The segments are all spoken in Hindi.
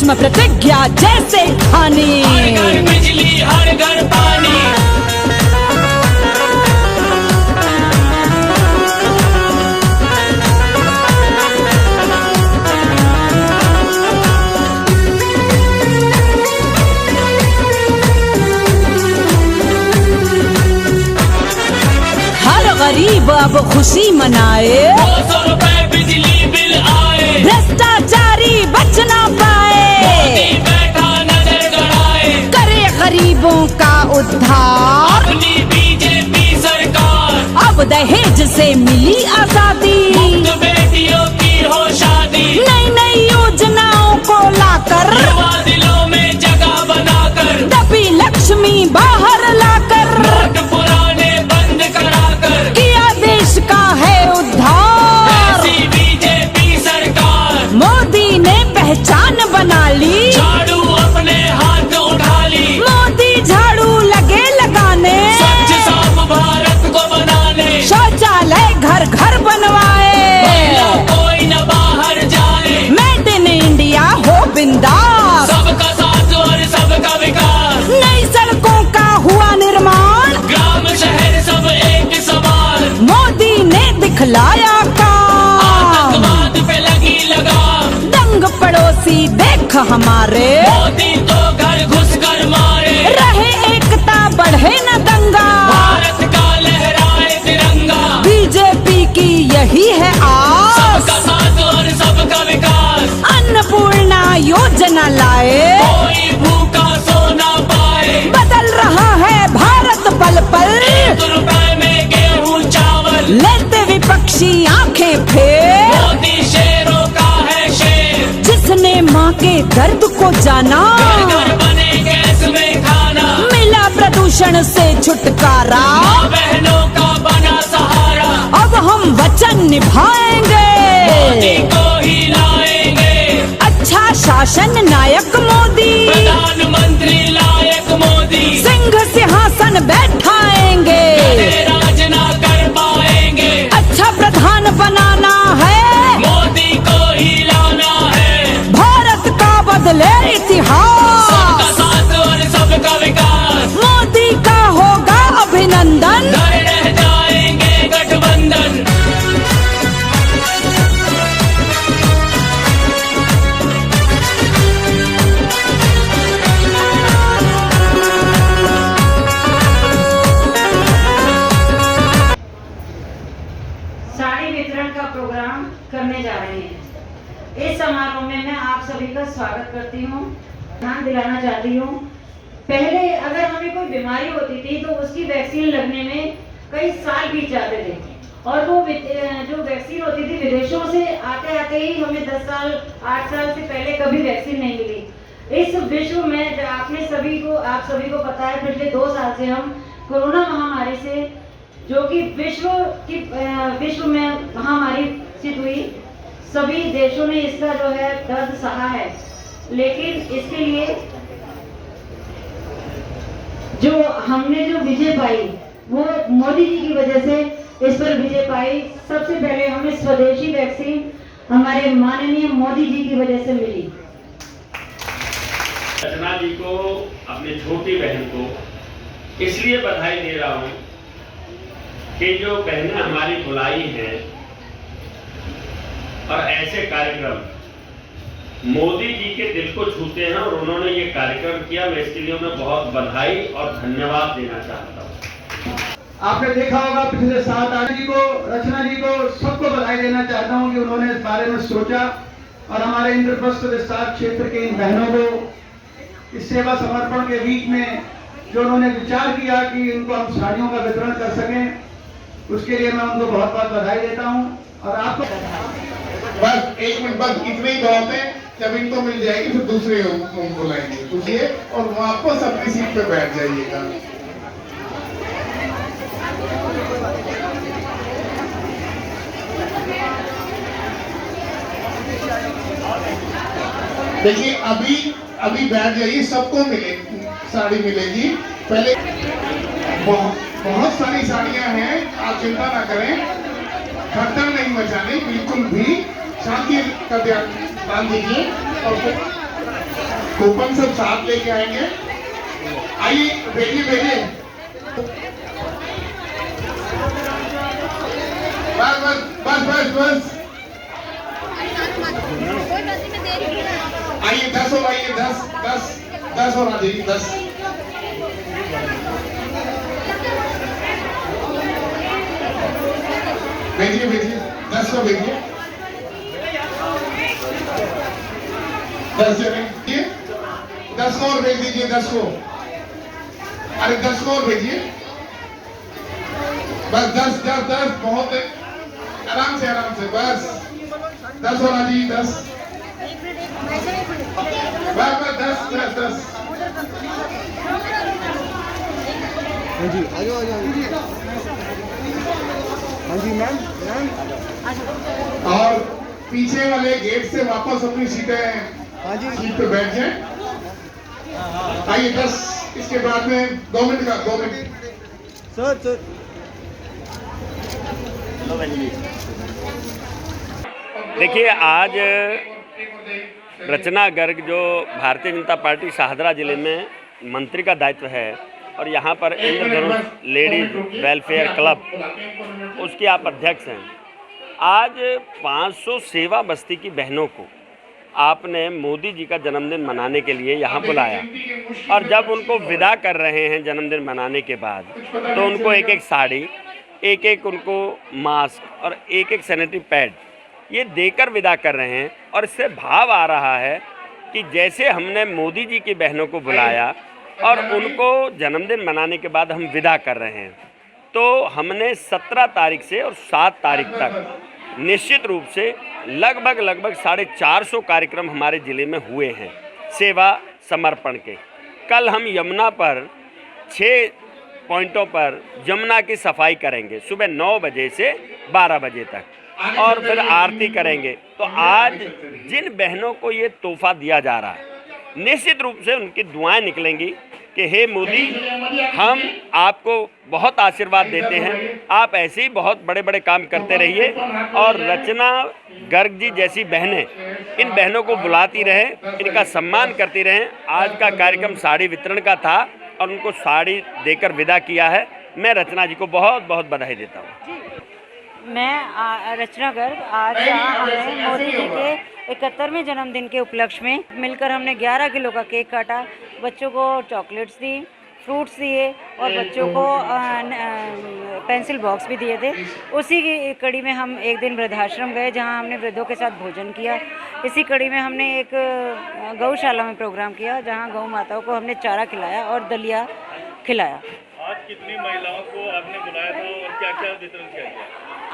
कर्म प्रतिज्ञा जैसे ठानी। हर घर बिजली हर घर पानी। गरीब अब खुशी मनाए, 200 रुपए बिजली बिल आए, भ्रष्टाचारी बच ना पाए, मोदी बैठा नजर गड़ाए, करे गरीबों का उद्धार अपनी बीजेपी सरकार। अब दहेज से मिली आजादी, मुफ्त बेटियों की हो शादी, नई नई योजनाओं को लाकर, युवा दिलों में जगह बनाकर, दबी लक्ष्मी बाहर लाकर, नोट पुराने बंद कराकर, किया देश का है उद्धार। ऐसी बीजेपी सरकार, मोदी ने पहचान बना ली, झाड़ू अपने हाथ उठा ली, मोदी झाड़ू लगे लगाने, स्वच्छ साफ भारत को बनाने, शौचालय घर घर बनवाए, महिला कोई न बाहर जाए, मेड इन इंडिया हो बिंदास, सबका साथ और सबका विकास, नई सड़कों का हुआ निर्माण, ग्राम शहर सब एक समान, मोदी ने दिखलाया काम, आतंकवाद पे लगी लगाम, दंग पड़ोसी देख हमारे, मोदी तो घर घुस कर मारे, रहे एकता बढ़े न दंगा, भारत का लहराए तिरंगा, बीजेपी की यही है आस, सबका साथ और सबका विकास, अन्नपूर्णा योजना लाए, कोई भूखा सो ना पाए, बदल रहा है भारत पल पल, 1 रुपए में गेहूं चावल, लेते विपक्षी आंखें फेर, मोदी शेरों का है शेर, जिसने माँ के दर्द को जाना, घर घर बने गैस में खाना, मिला प्रदूषण से छुटकारा, माँ बहनों का बना सहारा, अब हम वचन निभाएंगे, मोदी को ही लाएंगे, अच्छा शासन नायक मोदी, प्रधानमंत्री लायक मोदी, सिंह सिंहासन बैठाएंगे, गधे राज ना कर पाएंगे, अच्छा प्रधान बनाना है, मोदी को ही लाना है, भारत का बदले इतिहास, सबका साथ और सबका विकास, मोदी का होगा अभिनंदन, डर रह जाएंगे गठबंधन। साड़ी वितरण का प्रोग्राम करने जा रहे हैं। इस समारोह में मैं आप सभी का स्वागत करती हूँ। ध्यान दिलाना चाहती हूँ, पहले अगर हमें कोई बीमारी होती थी तो उसकी वैक्सीन लगने में कई साल बीत जाते थे, और वो जो वैक्सीन होती थी विदेशों से आते आते ही हमें 10 साल 8 साल से पहले कभी वैक्सीन नहीं मिली। इस विश्व में आप सभी को पता है, पिछले 2 साल से हम कोरोना महामारी से, जो कि विश्व में महामारी सिद्ध हुई, सभी देशों ने इसका जो है दर्द सहा है, लेकिन इसके लिए जो हमने जो विजय पाई वो मोदी जी की वजह से इस पर विजय पाई। सबसे पहले हमें स्वदेशी वैक्सीन हमारे माननीय मोदी जी की वजह से मिली। रचना जी को, अपनी छोटी बहन को इसलिए बधाई दे रहा हूं कि जो बहनें हमारी बुलाई हैं और ऐसे कार्यक्रम मोदी जी के दिल को छूते हैं और उन्होंने ये कार्यक्रम किया, मैं इसके लिए उन्हें बहुत बधाई और धन्यवाद देना चाहता हूं। आपने देखा होगा पिछले 7-8 जी को, रचना जी को, सबको बधाई देना चाहता हूं कि उन्होंने इस बारे में सोचा और हमारे इंद्रप्रस्थ विस्तार क्षेत्र के इन बहनों को इस सेवा समर्पण के बीच में जो उन्होंने विचार किया कि इनको हम साड़ियों का वितरण कर सकें, उसके लिए मैं उनको बहुत बहुत बधाई देता हूं। और आपको बस 1 मिनट, बस इतने ही बहुत है। जब इनको मिल जाएगी फिर दूसरे बुलाएंगे, पूछिए और वापस अपनी सीट पे बैठ जाइएगा। देखिए अभी बैठ जाइए, सबको मिलेगी साड़ी मिलेगी। पहले बहुत सारी साड़ियां हैं, आप चिंता ना करें, खड़ता नहीं मचाने, बिल्कुल भी शांति का ध्यान दीजिए। और कूपन सब साथ लेके आएंगे। आइए भेजिए भेजिए। बस बस बस बस बस आइए 10 और आइए 10 और आ जाइए 10। भेजिए भेजिए 10 को भेजिए 10 जने 10 को और भेज दीजिए 10 को। अरे 10 को और भेजिए बस 10 बहुत है। आराम से बस 10 और आ जाइए 10 बस 10। हाँ जी आ जाओ हाँ जी मैम और पीछे वाले गेट से वापस अपनी सीटें हाँ जी सीट पे बैठ जाए। आइए 10 इसके बाद में 2 मिनट का 2 मिनट। सर देखिए, आज रचना गर्ग जो भारतीय जनता पार्टी शाहदरा जिले में मंत्री का दायित्व है और यहाँ पर इंद्रधनुष लेडीज वेलफेयर क्लब उसके आप अध्यक्ष हैं। आज 500 सेवा बस्ती की बहनों को आपने मोदी जी का जन्मदिन मनाने के लिए यहाँ बुलाया और जब उनको विदा कर रहे हैं जन्मदिन मनाने के बाद, तो उनको एक एक साड़ी, एक एक उनको मास्क और एक एक सैनिटरी पैड ये देकर विदा कर रहे हैं। और इससे भाव आ रहा है कि जैसे हमने मोदी जी की बहनों को बुलाया और उनको जन्मदिन मनाने के बाद हम विदा कर रहे हैं, तो हमने 17 तारीख से और 7 तारीख तक निश्चित रूप से लगभग 450 कार्यक्रम हमारे ज़िले में हुए हैं सेवा समर्पण के। कल हम यमुना पर 6 पॉइंटों पर यमुना की सफाई करेंगे सुबह 9 बजे से 12 बजे तक और फिर आरती करेंगे। तो आज जिन बहनों को ये तोहफा दिया जा रहा है, निश्चित रूप से उनकी दुआएं निकलेंगी कि हे मोदी, हम आपको बहुत आशीर्वाद देते हैं, आप ऐसे ही बहुत बड़े बड़े काम करते रहिए और रचना गर्ग जी जैसी बहनें इन बहनों को बुलाती रहें, इनका सम्मान करती रहें। आज का कार्यक्रम साड़ी वितरण का था और उनको साड़ी देकर विदा किया है। मैं रचना जी को बहुत बहुत बधाई देता हूँ। मैं रचना गर्ग आज हमने मोदी जी के 71वें जन्मदिन के उपलक्ष्य में मिलकर हमने 11 किलो का केक काटा, बच्चों को चॉकलेट्स दी, फ्रूट्स दिए और बच्चों को पेंसिल बॉक्स भी दिए थे। उसी की कड़ी में हम एक दिन वृद्धाश्रम गए जहां हमने वृद्धों के साथ भोजन किया। इसी कड़ी में हमने एक गौशाला में प्रोग्राम किया जहां गौ माताओं को हमने चारा खिलाया और दलिया खिलाया। आज कितनी महिलाओं को आपने बुलाया था और क्या क्या वितरण किया गया?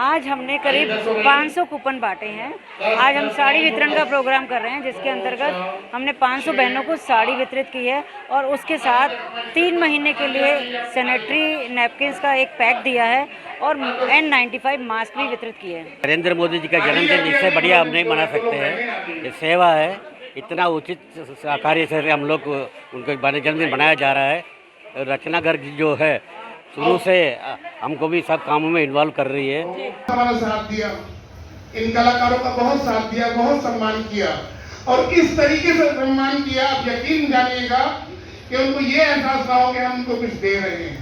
आज हमने करीब 500 कूपन बांटे हैं। आज हम साड़ी वितरण का प्रोग्राम कर रहे हैं जिसके अंतर्गत हमने 500 बहनों को साड़ी वितरित की है और उसके साथ 3 महीने के लिए सैनिटरी नैपकिन्स का एक पैक दिया है और N95 मास्क भी वितरित किए हैं। नरेंद्र मोदी जी का जन्मदिन इससे बढ़िया हम नहीं मना सकते हैं। ये सेवा है, इतना उचित कार्य से हम लोग उनका जन्मदिन मनाया जा रहा है। रचना गर्ग जो है शुरू से हमको भी सब कामों में इन्वॉल्व कर रही है। हमारा साथ दिया, इन कलाकारों का बहुत साथ दिया, बहुत सम्मान किया और इस तरीके से सम्मान किया, आप यकीन जानिएगा कि उनको ये एहसास ना हो कि हम उनको कुछ दे रहे हैं।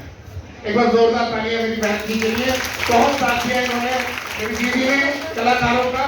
एक बार जोरदार तालियां मेरी बहन जी के लिए। बहुत साथ दिया इन्होंने, मेरी दीदी ने, कलाकारों का।